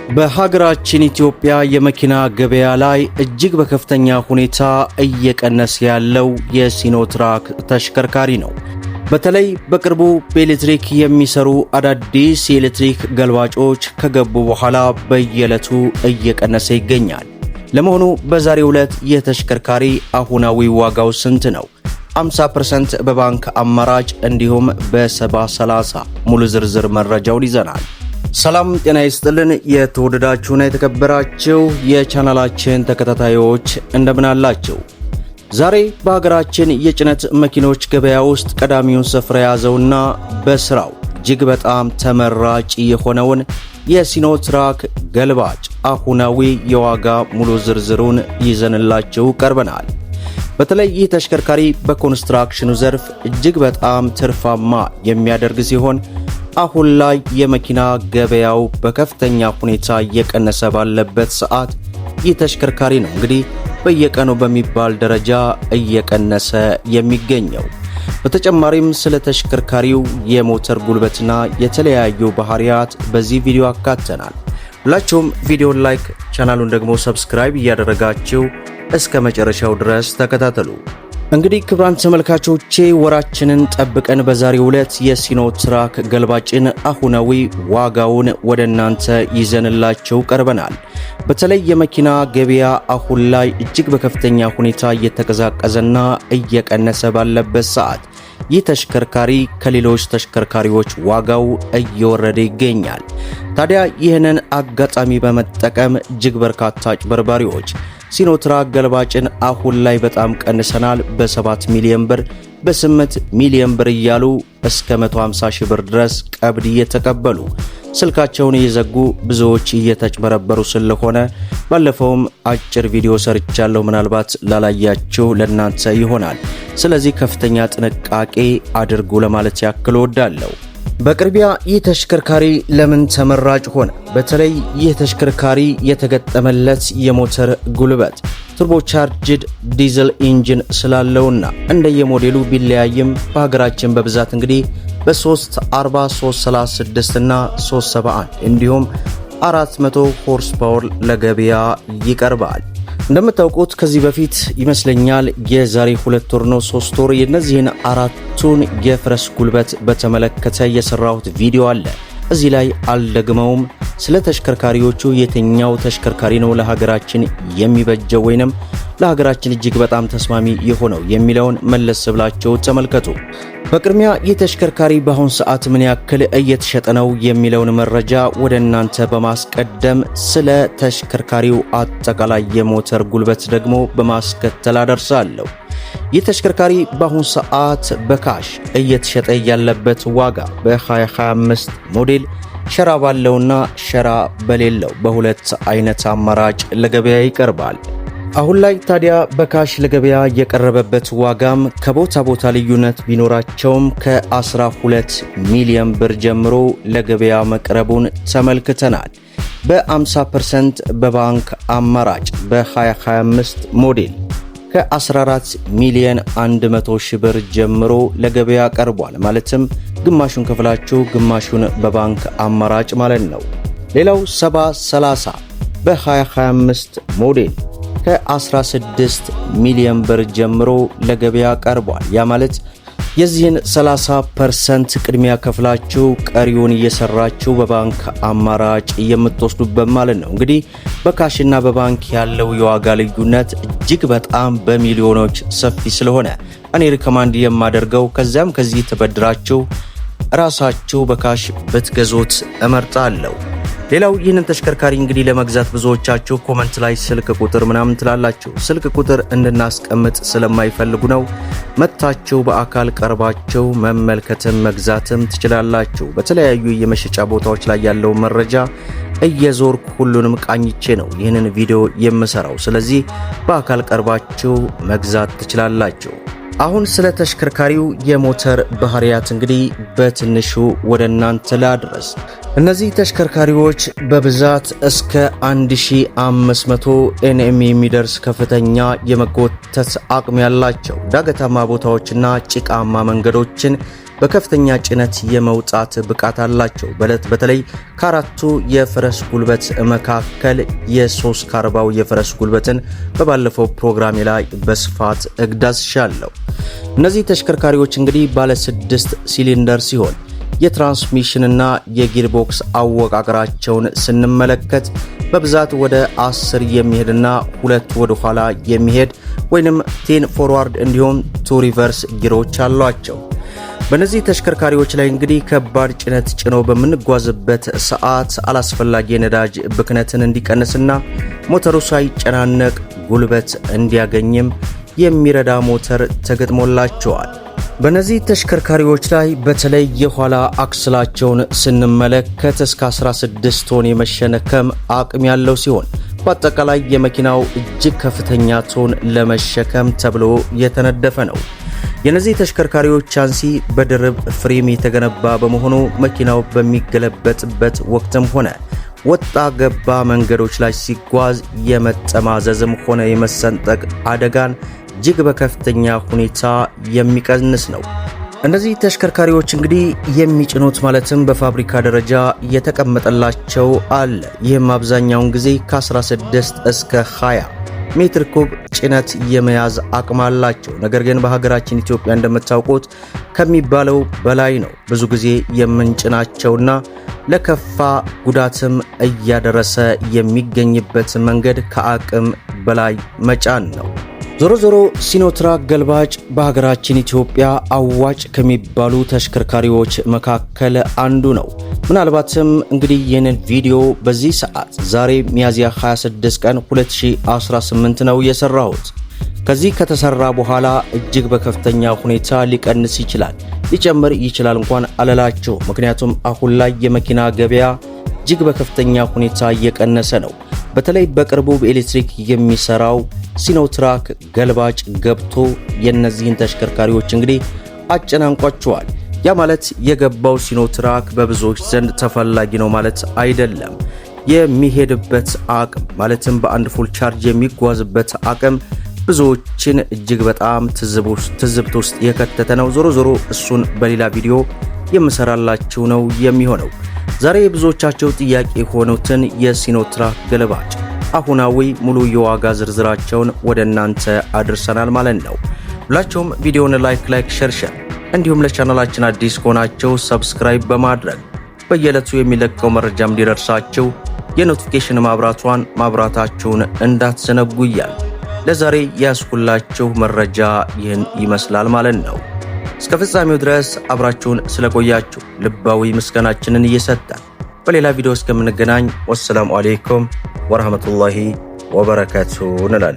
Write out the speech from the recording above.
በሀገራችን ኢትዮጵያ የመኪና ገበያ ላይ እጅግ በከፍተኛ ሁኔታ እየቀነሰ ያለው የሲኖትራክ ተሽከርካሪ ነው። በተለይ በቅርቡ በኤሌክትሪክ የሚሰሩ አዳዲስ የኤሌክትሪክ ገልባጮች ከገቡ በኋላ በየዕለቱ እየቀነሰ ይገኛል። ለመሆኑ በዛሬው ዕለት የተሽከርካሪ አሁናዊ ዋጋው ስንት ነው? 50% በባንክ አማራጭ እንዲሁም በ70/30 ሙሉ ዝርዝር መረጃውን ይዘናል። ሰላም ጤና ይስጥልን። የተወደዳችሁና የተከበራችሁ የቻናላችን ተከታታዮች እንደምን አላችሁ? ዛሬ በሀገራችን የጭነት መኪኖች ገበያ ውስጥ ቀዳሚውን ስፍራ የያዘውና በስራው እጅግ በጣም ተመራጭ የሆነውን የሲኖትራክ ገልባጭ አሁናዊ የዋጋ ሙሉ ዝርዝሩን ይዘንላችሁ ቀርበናል። በተለይ ይህ ተሽከርካሪ በኮንስትራክሽኑ ዘርፍ እጅግ በጣም ትርፋማ የሚያደርግ ሲሆን አሁን ላይ የመኪና ገበያው በከፍተኛ ሁኔታ እየቀነሰ ባለበት ሰዓት ይህ ተሽከርካሪ ነው እንግዲህ በየቀኑ በሚባል ደረጃ እየቀነሰ የሚገኘው። በተጨማሪም ስለ ተሽከርካሪው የሞተር ጉልበትና የተለያዩ ባህሪያት በዚህ ቪዲዮ አካተናል። ሁላችሁም ቪዲዮን ላይክ፣ ቻናሉን ደግሞ ሰብስክራይብ እያደረጋችሁ እስከ መጨረሻው ድረስ ተከታተሉ። እንግዲህ ክቡራን ተመልካቾቼ ወራችንን ጠብቀን በዛሬው ዕለት የሲኖትራክ ገልባጭን አሁናዊ ዋጋውን ወደ እናንተ ይዘንላችሁ ቀርበናል። በተለይ የመኪና ገበያ አሁን ላይ እጅግ በከፍተኛ ሁኔታ እየተቀዛቀዘና እየቀነሰ ባለበት ሰዓት ይህ ተሽከርካሪ ከሌሎች ተሽከርካሪዎች ዋጋው እየወረደ ይገኛል። ታዲያ ይህንን አጋጣሚ በመጠቀም እጅግ በርካታ አጭበርባሪዎች ሲኖትራክ ገልባጭን አሁን ላይ በጣም ቀንሰናል፣ በ7 ሚሊዮን ብር፣ በ8 ሚሊዮን ብር እያሉ እስከ 150 ሺህ ብር ድረስ ቀብድ እየተቀበሉ ስልካቸውን እየዘጉ ብዙዎች እየተጭበረበሩ ስለሆነ ባለፈውም አጭር ቪዲዮ ሰርቻለሁ። ምናልባት ላላያችሁ ለእናንተ ይሆናል። ስለዚህ ከፍተኛ ጥንቃቄ አድርጉ ለማለት ያክል እወዳለሁ። በቅርቢያ ይህ ተሽከርካሪ ለምን ተመራጭ ሆነ? በተለይ ይህ ተሽከርካሪ የተገጠመለት የሞተር ጉልበት ቱርቦቻርጅድ ዲዝል ኢንጂን ስላለውና እንደየሞዴሉ ቢለያይም በሀገራችን በብዛት እንግዲህ በ340፣ 336 እና 371 እንዲሁም 400 ሆርስ ፓወር ለገበያ ይቀርባል። እንደምታውቁት ከዚህ በፊት ይመስለኛል የዛሬ 2 ወር ነው 3 ወር የነዚህን አራቱን የፈረስ ጉልበት በተመለከተ የሰራሁት ቪዲዮ አለ። እዚህ ላይ አልደግመውም። ስለ ተሽከርካሪዎቹ የትኛው ተሽከርካሪ ነው ለሀገራችን የሚበጀው ወይንም ለሀገራችን እጅግ በጣም ተስማሚ የሆነው የሚለውን መለስ ብላችሁ ተመልከቱ። በቅድሚያ ይህ ተሽከርካሪ በአሁን ሰዓት ምን ያክል እየተሸጠ ነው የሚለውን መረጃ ወደ እናንተ በማስቀደም ስለ ተሽከርካሪው አጠቃላይ የሞተር ጉልበት ደግሞ በማስከተል አደርሳለሁ። ይህ ተሽከርካሪ በአሁን ሰዓት በካሽ እየተሸጠ ያለበት ዋጋ በ2025 ሞዴል ሸራ ባለውና ሸራ በሌለው በሁለት አይነት አማራጭ ለገበያ ይቀርባል። አሁን ላይ ታዲያ በካሽ ለገበያ የቀረበበት ዋጋም ከቦታ ቦታ ልዩነት ቢኖራቸውም ከ12 ሚሊዮን ብር ጀምሮ ለገበያ መቅረቡን ተመልክተናል። በ50% በባንክ አማራጭ በ2025 ሞዴል ከ14 ሚሊዮን 100 ሺህ ብር ጀምሮ ለገበያ ቀርቧል። ማለትም ግማሹን ከፍላችሁ ግማሹን በባንክ አማራጭ ማለት ነው። ሌላው 70/30 በ2025 ሞዴል ከ16 ሚሊዮን ብር ጀምሮ ለገበያ ቀርቧል። ያ ማለት የዚህን 30% ቅድሚያ ከፍላችሁ ቀሪውን እየሰራችሁ በባንክ አማራጭ የምትወስዱበት ማለት ነው። እንግዲህ በካሽና በባንክ ያለው የዋጋ ልዩነት እጅግ በጣም በሚሊዮኖች ሰፊ ስለሆነ እኔ ሪኮማንድ የማደርገው ከዚያም ከዚህ ተበድራችሁ ራሳችሁ በካሽ ብትገዙት እመርጣለሁ። ሌላው ይህንን ተሽከርካሪ እንግዲህ ለመግዛት ብዙዎቻችሁ ኮመንት ላይ ስልክ ቁጥር ምናምን ትላላችሁ። ስልክ ቁጥር እንድናስቀምጥ ስለማይፈልጉ ነው። መጥታችሁ በአካል ቀርባችሁ መመልከትም መግዛትም ትችላላችሁ። በተለያዩ የመሸጫ ቦታዎች ላይ ያለው መረጃ እየዞርኩ ሁሉንም ቃኝቼ ነው ይህንን ቪዲዮ የምሰራው። ስለዚህ በአካል ቀርባችሁ መግዛት ትችላላችሁ። አሁን ስለ ተሽከርካሪው የሞተር ባህሪያት እንግዲህ በትንሹ ወደ እናንተ ላድረስ። እነዚህ ተሽከርካሪዎች በብዛት እስከ 1500 ኤንኤም የሚደርስ ከፍተኛ የመጎተት አቅም ያላቸው ዳገታማ ቦታዎችና ጭቃማ መንገዶችን በከፍተኛ ጭነት የመውጣት ብቃት አላቸው። በተለይ ከአራቱ የፈረስ ጉልበት መካከል የ340 የፈረስ ጉልበትን በባለፈው ፕሮግራሜ ላይ በስፋት እዳስሻለሁ። እነዚህ ተሽከርካሪዎች እንግዲህ ባለ 6 ሲሊንደር ሲሆን የትራንስሚሽንና የጊርቦክስ አወቃቀራቸውን ስንመለከት በብዛት ወደ 10 የሚሄድና 2 ወደ ኋላ የሚሄድ ወይንም 10 ፎርዋርድ እንዲሁም 2 ሪቨርስ ጊሮች አሏቸው። በእነዚህ ተሽከርካሪዎች ላይ እንግዲህ ከባድ ጭነት ጭኖ በምንጓዝበት ሰዓት አላስፈላጊ የነዳጅ ብክነትን እንዲቀንስና ሞተሩ ሳይጨናነቅ ጉልበት እንዲያገኝም የሚረዳ ሞተር ተገጥሞላቸዋል። በእነዚህ ተሽከርካሪዎች ላይ በተለይ የኋላ አክስላቸውን ስንመለከት እስከ 16 ቶን የመሸከም አቅም ያለው ሲሆን በአጠቃላይ የመኪናው እጅግ ከፍተኛ ቶን ለመሸከም ተብሎ የተነደፈ ነው። የነዚህ ተሽከርካሪዎች ቻንሲ በድርብ ፍሬም የተገነባ በመሆኑ መኪናው በሚገለበጥበት ወቅትም ሆነ ወጣ ገባ መንገዶች ላይ ሲጓዝ የመጠማዘዝም ሆነ የመሰንጠቅ አደጋን እጅግ በከፍተኛ ሁኔታ የሚቀንስ ነው። እነዚህ ተሽከርካሪዎች እንግዲህ የሚጭኑት ማለትም በፋብሪካ ደረጃ የተቀመጠላቸው አለ። ይህም አብዛኛውን ጊዜ ከ16 እስከ 20 ሜትር ኩብ ጭነት የመያዝ አቅም አላቸው። ነገር ግን በሀገራችን ኢትዮጵያ እንደምታውቁት ከሚባለው በላይ ነው ብዙ ጊዜ የምንጭናቸውና ለከፋ ጉዳትም እያደረሰ የሚገኝበት መንገድ ከአቅም በላይ መጫን ነው። ዞሮ ሲኖትራክ ገልባጭ በሀገራችን ኢትዮጵያ አዋጭ ከሚባሉ ተሽከርካሪዎች መካከል አንዱ ነው። ምናልባትም እንግዲህ ይህንን ቪዲዮ በዚህ ሰዓት ዛሬ ሚያዝያ 26 ቀን 2018 ነው የሰራሁት። ከዚህ ከተሰራ በኋላ እጅግ በከፍተኛ ሁኔታ ሊቀንስ ይችላል፣ ሊጨምር ይችላል እንኳን አለላችሁ። ምክንያቱም አሁን ላይ የመኪና ገበያ እጅግ በከፍተኛ ሁኔታ እየቀነሰ ነው። በተለይ በቅርቡ በኤሌክትሪክ የሚሰራው ሲኖትራክ ገልባጭ ገብቶ የነዚህን ተሽከርካሪዎች እንግዲህ አጨናንቋቸዋል። ያ ማለት የገባው ሲኖትራክ በብዙዎች ዘንድ ተፈላጊ ነው ማለት አይደለም። የሚሄድበት አቅም ማለትም በአንድ ፉል ቻርጅ የሚጓዝበት አቅም ብዙዎችን እጅግ በጣም ትዝብት ውስጥ የከተተ ነው። ዞሮ እሱን በሌላ ቪዲዮ የምሰራላችሁ ነው የሚሆነው። ዛሬ ብዙዎቻቸው ጥያቄ የሆኑትን የሲኖትራክ ገልባጭ አሁናዊ ሙሉ የዋጋ ዝርዝራቸውን ወደ እናንተ አድርሰናል ማለት ነው። ሁላችሁም ቪዲዮውን ላይክ ሸር እንዲሁም ለቻናላችን አዲስ ከሆናችሁ ሰብስክራይብ በማድረግ በየዕለቱ የሚለቀው መረጃም እንዲደርሳችሁ የኖቲፊኬሽን ማብራታችሁን እንዳትዘነጉ እያል ለዛሬ ያስኩላችሁ መረጃ ይህን ይመስላል ማለት ነው። እስከ ፍጻሜው ድረስ አብራችሁን ስለቆያችሁ ልባዊ ምስጋናችንን እየሰጠን በሌላ ቪዲዮ እስከምንገናኝ ወሰላሙ አለይኩም ወራህመቱላሂ ወበረካቱሁ እንላለን።